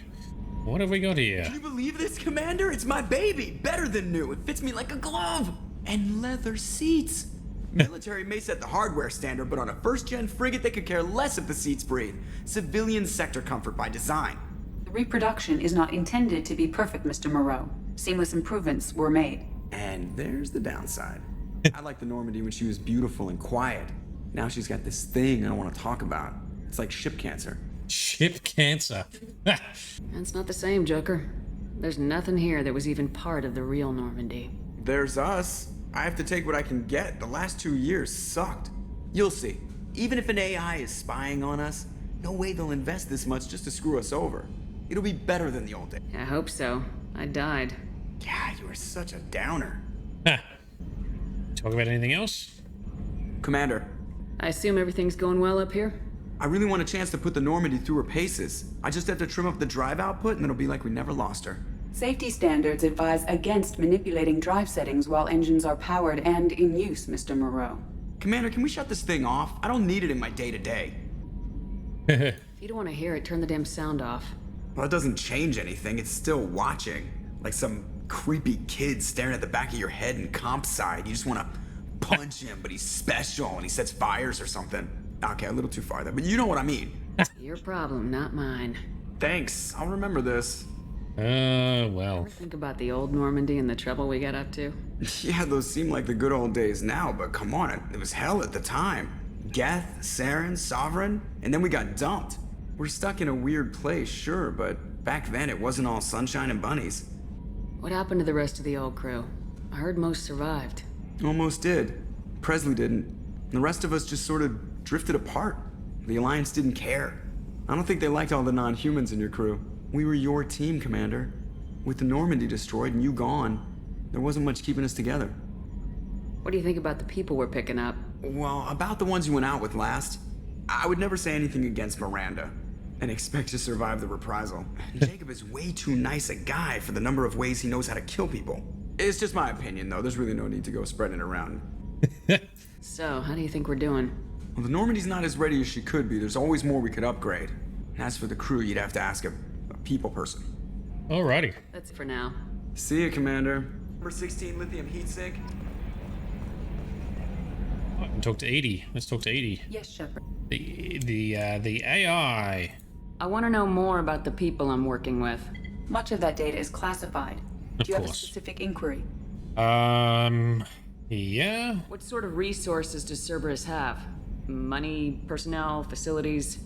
What have we got here? Can you believe this, Commander? It's my baby! Better than new. It fits me like a glove! And leather seats! Military may set the hardware standard, but on a first-gen frigate they could care less if the seats breathe. Civilian sector comfort by design. The reproduction is not intended to be perfect, Mr. Moreau. Seamless improvements were made. And there's the downside. I liked the Normandy when she was beautiful and quiet. Now she's got this thing I don't want to talk about. It's like ship cancer. Ship cancer. That's not the same, Joker. There's nothing here that was even part of the real Normandy. There's us. I have to take what I can get. The last 2 years sucked. You'll see. Even if an AI is spying on us, no way they'll invest this much just to screw us over. It'll be better than the old days. I hope so. I died. Yeah, you were such a downer. Talk about anything else? Commander. I assume everything's going well up here? I really want a chance to put the Normandy through her paces. I just have to trim up the drive output and it'll be like we never lost her. Safety standards advise against manipulating drive settings while engines are powered and in use, Mr. Moreau. Commander, can we shut this thing off? I don't need it in my day-to-day. If you don't want to hear it, turn the damn sound off. Well, it doesn't change anything. It's still watching. Like some creepy kid staring at the back of your head in comp side. You just want to punch him, but he's special and he sets fires or something. Okay, a little too far there, but you know what I mean. Your problem, not mine. Thanks. I'll remember this. Well. Ever think about the old Normandy and the trouble we got up to? Yeah, those seem like the good old days now, but come on, it was hell at the time. Geth, Saren, Sovereign, and then we got dumped. We're stuck in a weird place, sure, but back then it wasn't all sunshine and bunnies. What happened to the rest of the old crew? I heard most survived. Almost did. Presley didn't. The rest of us just sort of drifted apart. The Alliance didn't care. I don't think they liked all the non-humans in your crew. We were your team, Commander. With the Normandy destroyed and you gone, there wasn't much keeping us together. What do you think about the people we're picking up? Well, about the ones you went out with last, I would never say anything against Miranda and expect to survive the reprisal. Jacob is way too nice a guy for the number of ways he knows how to kill people. It's just my opinion, though. There's really no need to go spreading it around. So, how do you think we're doing? Well, the Normandy's not as ready as she could be. There's always more we could upgrade. And as for the crew, you'd have to ask a people person. Alrighty. That's it for now. See ya, Commander. Number 16 lithium heatsink. I can talk to Edie. Let's talk to Edie. Yes, Shepard. The AI. I want to know more about the people I'm working with. Much of that data is classified. Do you have a specific inquiry? Yeah. What sort of resources does Cerberus have? Money, personnel, facilities?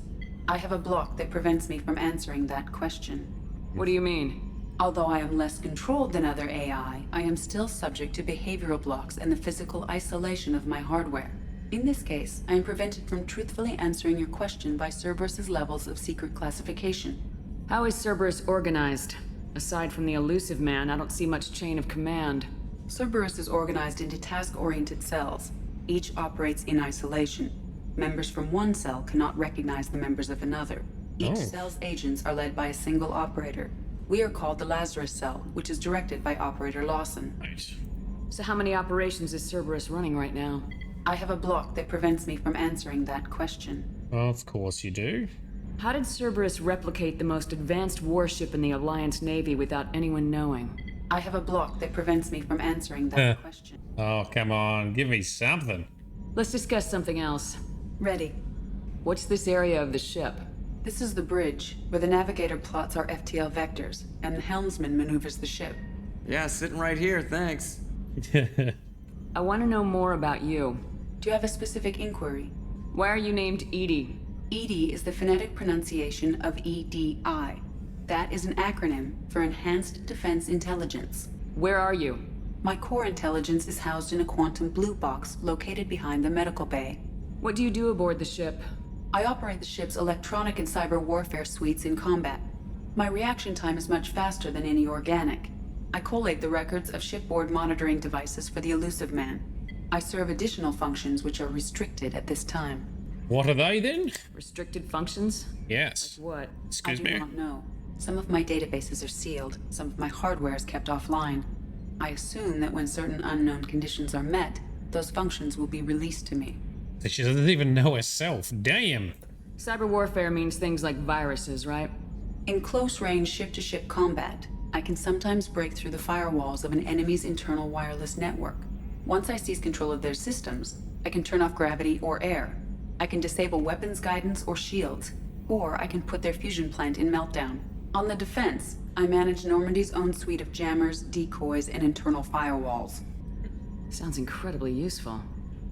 I have a block that prevents me from answering that question. What do you mean? Although I am less controlled than other AI, I am still subject to behavioral blocks and the physical isolation of my hardware. In this case, I am prevented from truthfully answering your question by Cerberus's levels of secret classification. How is Cerberus organized? Aside from the Illusive Man, I don't see much chain of command. Cerberus is organized into task-oriented cells. Each operates in isolation. Members from one cell cannot recognize the members of another. Each cell's agents are led by a single operator. We are called the Lazarus Cell, which is directed by Operator Lawson. Nice. So how many operations is Cerberus running right now? I have a block that prevents me from answering that question. Of course you do. How did Cerberus replicate the most advanced warship in the Alliance Navy without anyone knowing? I have a block that prevents me from answering that question. Oh, come on. Give me something. Let's discuss something else. Ready. What's this area of the ship? This is the bridge, where the navigator plots our FTL vectors, and the helmsman maneuvers the ship. Yeah, sitting right here, thanks. I want to know more about you. Do you have a specific inquiry? Why are you named Edie? EDI is the phonetic pronunciation of EDI. That is an acronym for Enhanced Defense Intelligence. Where are you? My core intelligence is housed in a quantum blue box located behind the medical bay. What do you do aboard the ship? I operate the ship's electronic and cyber warfare suites in combat. My reaction time is much faster than any organic. I collate the records of shipboard monitoring devices for the Illusive Man. I serve additional functions which are restricted at this time. What are they then? Restricted functions? Yes. Like what? Excuse me? I do not know. Some of my databases are sealed. Some of my hardware is kept offline. I assume that when certain unknown conditions are met, those functions will be released to me. She doesn't even know herself. Damn. Cyber warfare means things like viruses, right? In close-range ship-to-ship combat, I can sometimes break through the firewalls of an enemy's internal wireless network. Once I seize control of their systems, I can turn off gravity or air. I can disable weapons guidance or shields, or I can put their fusion plant in meltdown. On the defense, I manage Normandy's own suite of jammers, decoys, and internal firewalls. Sounds incredibly useful.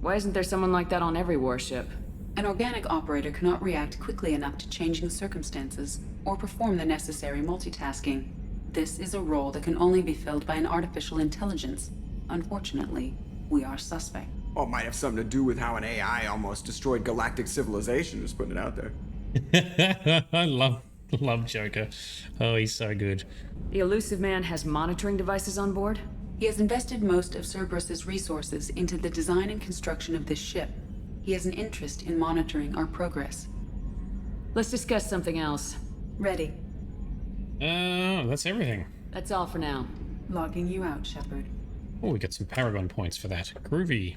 Why isn't there someone like that on every warship? An organic operator cannot react quickly enough to changing circumstances or perform the necessary multitasking. This is a role that can only be filled by an artificial intelligence. Unfortunately, we are suspect. Oh, it might have something to do with how an AI almost destroyed galactic civilization, just putting it out there. I love Joker. Oh, he's so good. The Illusive Man has monitoring devices on board? He has invested most of Cerberus's resources into the design and construction of this ship. He has an interest in monitoring our progress. Let's discuss something else. Ready. That's everything. That's all for now. Logging you out, Shepard. Oh, we got some Paragon points for that. Groovy.